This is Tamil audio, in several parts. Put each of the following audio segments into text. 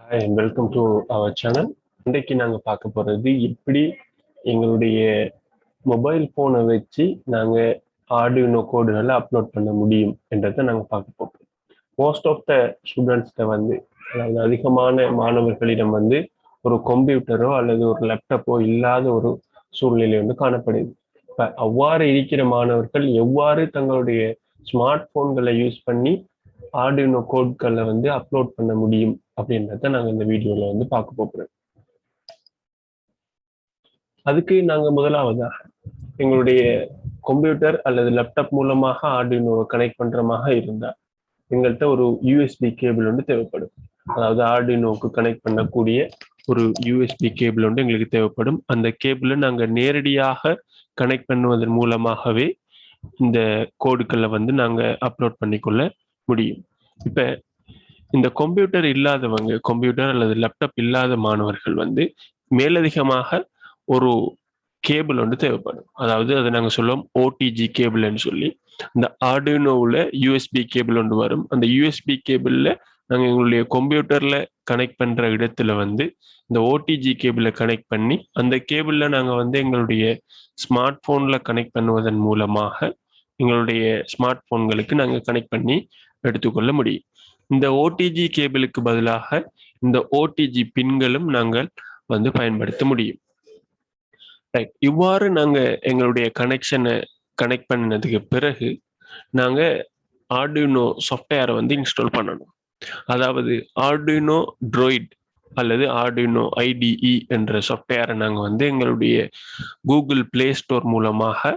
Hi and welcome to our channel. இன்றைக்கு நாங்க பார்க்க போறது எப்படி எங்களுடைய மொபைல் போனை வச்சு நாங்க ஆர்டினோ கோடுகளை அப்லோட் பண்ண முடியும் என்றதை நாங்க பார்க்க போறோம். மோஸ்ட் ஆஃப் த ஸ்டூடெண்ட்ஸ்ட அதாவது அதிகமான மாணவர்களிடம் ஒரு கம்ப்யூட்டரோ அல்லது ஒரு லேப்டாப்போ இல்லாத ஒரு சூழ்நிலை காணப்படுது. இப்ப அவ்வாறு இருக்கிற மாணவர்கள் எவ்வாறு தங்களுடைய ஸ்மார்ட் போன்களை யூஸ் பண்ணி ஆர்டினோ கோட்களை அப்லோட் பண்ண முடியும் அப்படின்றத நாங்க இந்த வீடியோல பார்க்க போறோம். அதுக்கு நாங்க முதலாவதாக எங்களுடைய கம்ப்யூட்டர் அல்லது லேப்டாப் மூலமாக ஆர்டினோவை கனெக்ட் பண்றமாக இருந்தா எங்கள்கிட்ட ஒரு யூஎஸ்பி கேபிள் தேவைப்படும். அதாவது ஆர்டினோவுக்கு கனெக்ட் பண்ணக்கூடிய ஒரு யூஎஸ்பி கேபிள் எங்களுக்கு தேவைப்படும். அந்த கேபிளை நாங்க நேரடியாக கனெக்ட் பண்ணுவதன் மூலமாகவே இந்த கோடுகளை நாங்க அப்லோட் பண்ணிக்கொள்ள முடியும். இப்ப இந்த கம்ப்யூட்டர் இல்லாதவங்க, கம்ப்யூட்டர் அல்லது லேப்டாப் இல்லாத மாணவர்கள் மேலதிகமாக ஒரு கேபிள் தேவைப்படும். அதாவது அதை நாங்க சொல்லுவோம் ஓடிஜி கேபிள்னு சொல்லி. இந்த ஆர்டினோவில் யூஎஸ்பி கேபிள் வரும். அந்த யூஎஸ்பி கேபிள்ல நாங்க எங்களுடைய கம்ப்யூட்டர்ல கனெக்ட் பண்ற இடத்துல இந்த ஓடிஜி கேபிளை கனெக்ட் பண்ணி அந்த கேபிள்ல நாங்க எங்களுடைய ஸ்மார்ட் போன்ல கனெக்ட் பண்ணுவதன் மூலமாக எங்களுடைய ஸ்மார்ட் போன்களுக்கு நாங்க கனெக்ட் பண்ணி எடுத்துக்கொள்ள முடியும். இந்த ஓடிஜி கேபிளுக்கு பதிலாக இந்த ஓடிஜி பின்களும் நாங்கள் பயன்படுத்த முடியும். இவ்வாறு நாங்க எங்களுடைய கனெக்ஷனை கனெக்ட் பண்ணினதுக்கு பிறகு நாங்க ஆர்டினோ சாஃப்ட்வேரை இன்ஸ்டால் பண்ணணும். அதாவது ஆர்டினோ ட்ரோயிட் அல்லது ஆர்டினோ ஐடிஇ என்ற சாஃப்ட்வேரை நாங்க எங்களுடைய கூகுள் பிளே ஸ்டோர் மூலமாக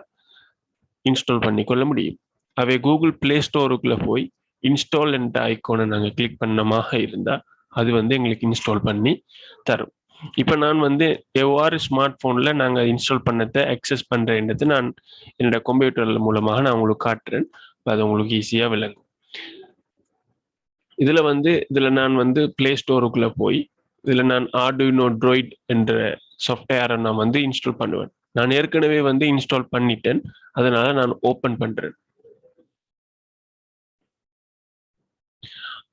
இன்ஸ்டால் பண்ணிக்கொள்ள முடியும். அவை கூகுள் பிளே ஸ்டோருக்குள்ள போய் இன்ஸ்டால் என்ற ஐக்கோனை நாங்க கிளிக் பண்ணமாக இருந்தா அது எங்களுக்கு இன்ஸ்டால் பண்ணி தரும். இப்ப நான் எவ்வாறு ஸ்மார்ட் போன்ல நாங்க இன்ஸ்டால் பண்ணதை அக்சஸ் பண்றேன்றது நான் என்னோட கம்ப்யூட்டர்ல மூலமாக நான் உங்களுக்கு காட்டுறேன். அது உங்களுக்கு ஈஸியா விளங்கும். இதுல நான் பிளே ஸ்டோருக்குள்ள போய் இதுல நான் ஆர்டினோ ட்ரோயிட் என்ற சாஃப்ட்வேரை நான் இன்ஸ்டால் பண்ணுவேன். நான் ஏற்கனவே இன்ஸ்டால் பண்ணிட்டேன். அதனால நான் ஓபன் பண்றேன்.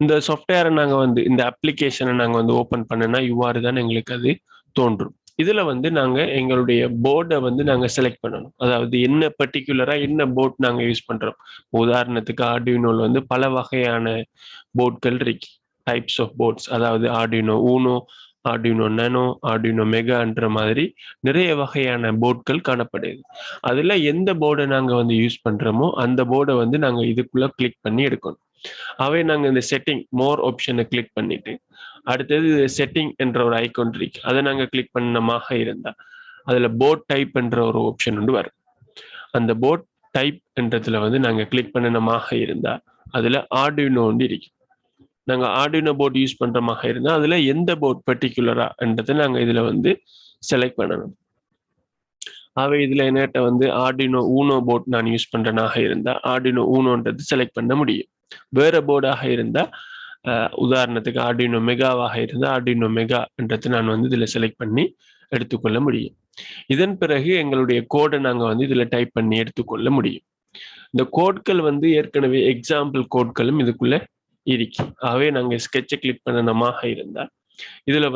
இந்த சாஃப்ட்வேரை நாங்க இந்த அப்ளிகேஷனை நாங்க ஓபன் பண்ணனா இவ்வாறு தான் எங்களுக்கு அது தோன்றும். இதுல நாங்க எங்களுடைய போர்டை நாங்க செலக்ட் பண்ணணும். அதாவது என்ன பர்டிகுலரா என்ன போர்ட் நாங்க யூஸ் பண்றோம். உதாரணத்துக்கு ஆர்டினோல பல வகையான போர்ட்கள் இருக்கு. Types of boards. அதாவது Arduino Uno, Arduino Nano, Arduino மெகான்ற மாதிரி நிறைய வகையான போர்ட்கள் காணப்படுது. அதுல எந்த போர்டை நாங்க யூஸ் பண்றோமோ அந்த போர்டை நாங்க இதுக்குள்ள கிளிக் பண்ணி எடுக்கணும். அவை நாங்க இந்த செட்டிங் மோர் ஆப்ஷனை கிளிக் பண்ணிட்டு அடுத்தது செட்டிங் என்ற ஒரு ஐகான் இருக்கு. அதை நாங்க கிளிக் பண்ணமாக இருந்தா அதுல போர்ட் டைப் என்ற ஒரு ஆப்ஷன் வரும். அந்த போர்ட் டைப் என்றதுல நாங்க கிளிக் பண்ணமாக இருந்தா அதுல ஆர்டினோ இருக்கு. நாங்க ஆர்டினோ போர்ட் யூஸ் பண்றமாக இருந்தா அதுல எந்த போர்ட் பர்டிகுலரா என்றதை நாங்க இதுல செலக்ட் பண்ணணும். அவை இதுல என்னட்ட ஆர்டினோ ஊனோ போர்ட் நான் யூஸ் பண்றேனாக இருந்தா ஆர்டினோ ஊனோன்றது செலக்ட் பண்ண முடியும். வேற போர்டாக இருந்தா உதாரணத்துக்கு ஆர்டினோ மெகாவாக இருந்தா ஆர்டினோ மெகா என்றது நான் இதுல செலக்ட் பண்ணி எடுத்துக்கொள்ள முடியும். இதன் பிறகு எங்களுடைய கோடை நாங்க இதுல டைப் பண்ணி எடுத்துக்கொள்ள முடியும். இந்த கோட்கள் ஏற்கனவே எக்ஸாம்பிள் கோட்களும் இதுக்குள்ள இருக்கு. ஆகவே நாங்க ஸ்கெட்சை கிளிக் பண்ணனமாக இருந்தா இதுல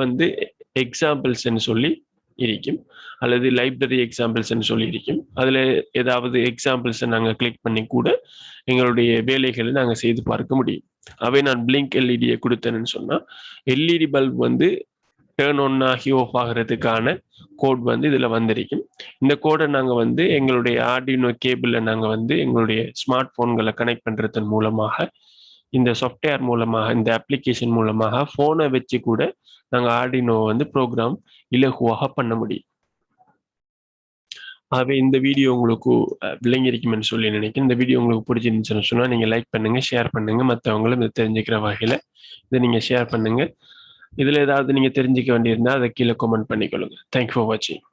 எக்ஸாம்பிள்ஸ் சொல்லி இருக்கும். அல்லது லைப்ரரி எக்ஸாம்பிள்ஸ் சொல்லி இருக்கும். அதுல ஏதாவது எக்ஸாம்பிள்ஸை நாங்க கிளிக் பண்ணி கூட எங்களுடைய வேலைகளை நாங்க செய்து பார்க்க முடியும். அவை நான் பிளிங்க் எல்இடியை கொடுத்தேன்னு சொன்னா எல்இடி பல்ப் டேர்ன் ஆன் ஆகி ஆஃப் ஆகிறதுக்கான கோட் இதுல வந்திருக்கும். இந்த கோடை நாங்க எங்களுடைய ஆர்டினோ கேபிள்ல நாங்க எங்களுடைய ஸ்மார்ட் போன்களை கனெக்ட் பண்றதன் மூலமாக இந்த சாஃப்ட்வேர் மூலமாக இந்த அப்ளிகேஷன் மூலமாக போனை வச்சு கூட நாங்க ஆர்டினோ ப்ரோக்ராம் இலகுவாக பண்ண முடியும். ஆகவே இந்த வீடியோ உங்களுக்கு விளங்கியிருக்கும்னு சொல்லி நினைக்கிறேன். இந்த வீடியோ உங்களுக்கு பிடிச்சிருந்துச்சுன்னு சொன்னா நீங்க லைக் பண்ணுங்க, ஷேர் பண்ணுங்க. மற்றவங்களும் இதை தெரிஞ்சுக்கிற வகையில இதை நீங்க ஷேர் பண்ணுங்க. இதுல ஏதாவது நீங்க தெரிஞ்சுக்க வேண்டியிருந்தா அதை கீழே கமெண்ட் பண்ணிக்கொள்ளுங்க. தேங்க்யூ ஃபார் வாட்சிங்.